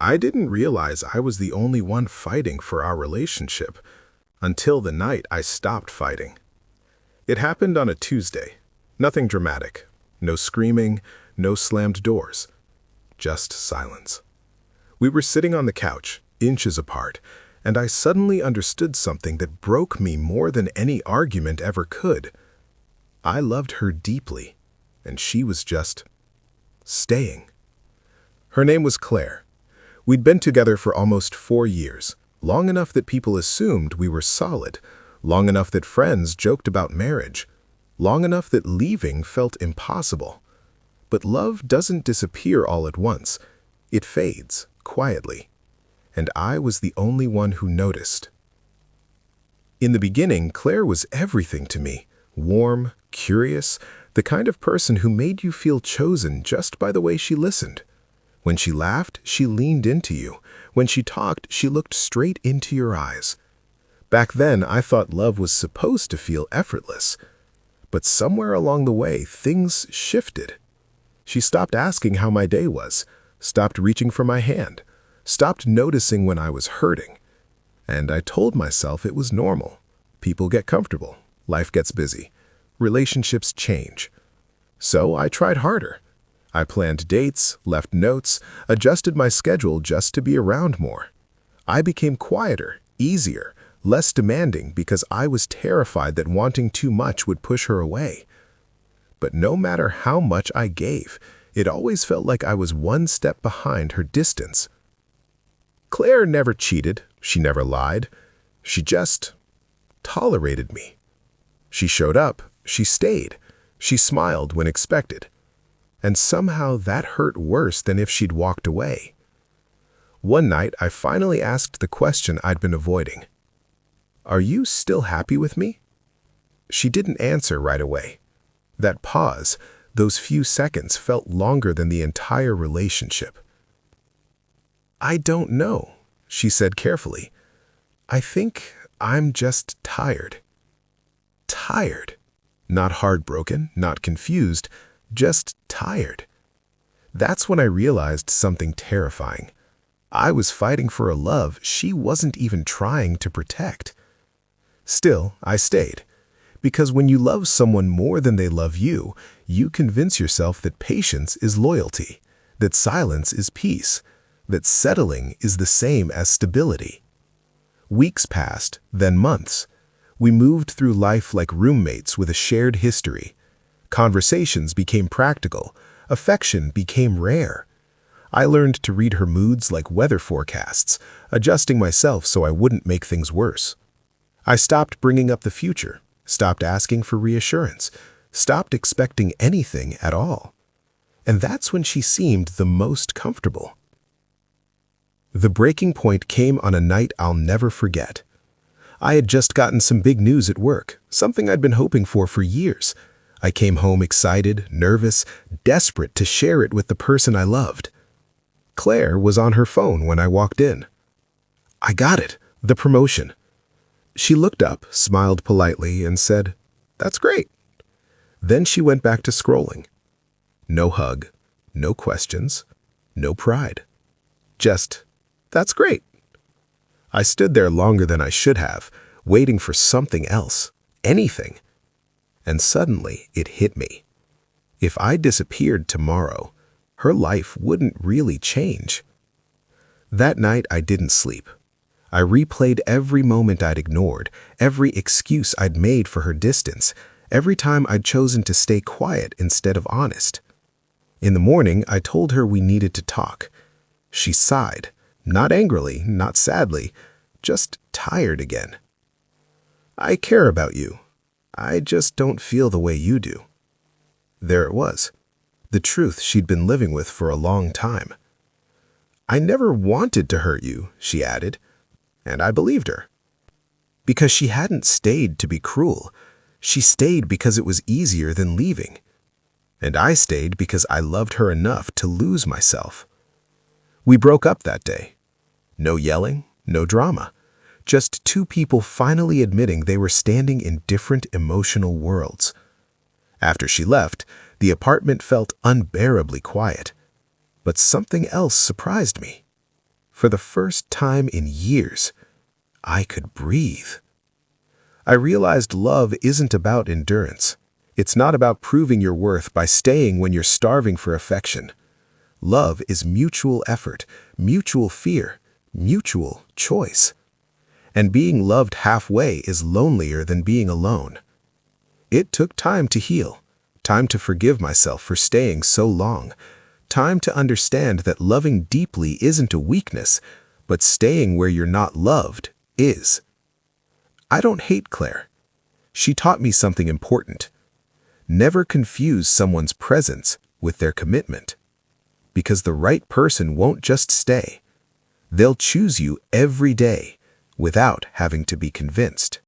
I didn't realize I was the only one fighting for our relationship until the night I stopped fighting. It happened on a Tuesday. Nothing dramatic. No screaming, no slammed doors. Just silence. We were sitting on the couch, inches apart, and I suddenly understood something that broke me more than any argument ever could. I loved her deeply, and she was just staying. Her name was Claire. We'd been together for almost 4 years, long enough that people assumed we were solid, long enough that friends joked about marriage, long enough that leaving felt impossible. But love doesn't disappear all at once. It fades, quietly. And I was the only one who noticed. In the beginning, Claire was everything to me. Warm, curious, the kind of person who made you feel chosen just by the way she listened. When she laughed, she leaned into you. When she talked, she looked straight into your eyes. Back then, I thought love was supposed to feel effortless. But somewhere along the way, things shifted. She stopped asking how my day was, stopped reaching for my hand, stopped noticing when I was hurting. And I told myself it was normal. People get comfortable. Life gets busy. Relationships change. So I tried harder. I planned dates, left notes, adjusted my schedule just to be around more. I became quieter, easier, less demanding because I was terrified that wanting too much would push her away. But no matter how much I gave, it always felt like I was one step behind her distance. Claire never cheated. She never lied. She just tolerated me. She showed up. She stayed. She smiled when expected. And somehow that hurt worse than if she'd walked away. One night, I finally asked the question I'd been avoiding. "Are you still happy with me?" She didn't answer right away. That pause, those few seconds, felt longer than the entire relationship. "I don't know," she said carefully. "I think I'm just tired." Tired. Not heartbroken, not confused, just tired. That's when I realized something terrifying. I was fighting for a love she wasn't even trying to protect. Still, I stayed. Because when you love someone more than they love you, you convince yourself that patience is loyalty, that silence is peace, that settling is the same as stability. Weeks passed, then months. We moved through life like roommates with a shared history. Conversations became practical. Affection became rare. I learned to read her moods like weather forecasts, adjusting myself so I wouldn't make things worse. I stopped bringing up the future, stopped asking for reassurance, stopped expecting anything at all. And that's when she seemed the most comfortable. The breaking point came on a night I'll never forget. I had just gotten some big news at work, something I'd been hoping for years. I came home excited, nervous, desperate to share it with the person I loved. Claire was on her phone when I walked in. "I got it, the promotion." She looked up, smiled politely, and said, "That's great." Then she went back to scrolling. No hug, no questions, no pride. Just, "That's great." I stood there longer than I should have, waiting for something else, anything. And suddenly it hit me. If I disappeared tomorrow, her life wouldn't really change. That night I didn't sleep. I replayed every moment I'd ignored, every excuse I'd made for her distance, every time I'd chosen to stay quiet instead of honest. In the morning, I told her we needed to talk. She sighed, not angrily, not sadly, just tired again. "I care about you. I just don't feel the way you do." There it was, the truth she'd been living with for a long time. "I never wanted to hurt you," she added, and I believed her. Because she hadn't stayed to be cruel. She stayed because it was easier than leaving. And I stayed because I loved her enough to lose myself. We broke up that day. No yelling, no drama. Just two people finally admitting they were standing in different emotional worlds. After she left, the apartment felt unbearably quiet. But something else surprised me. For the first time in years, I could breathe. I realized love isn't about endurance. It's not about proving your worth by staying when you're starving for affection. Love is mutual effort, mutual fear, mutual choice. And being loved halfway is lonelier than being alone. It took time to heal, time to forgive myself for staying so long, time to understand that loving deeply isn't a weakness, but staying where you're not loved is. I don't hate Claire. She taught me something important. Never confuse someone's presence with their commitment. Because the right person won't just stay. They'll choose you every day without having to be convinced.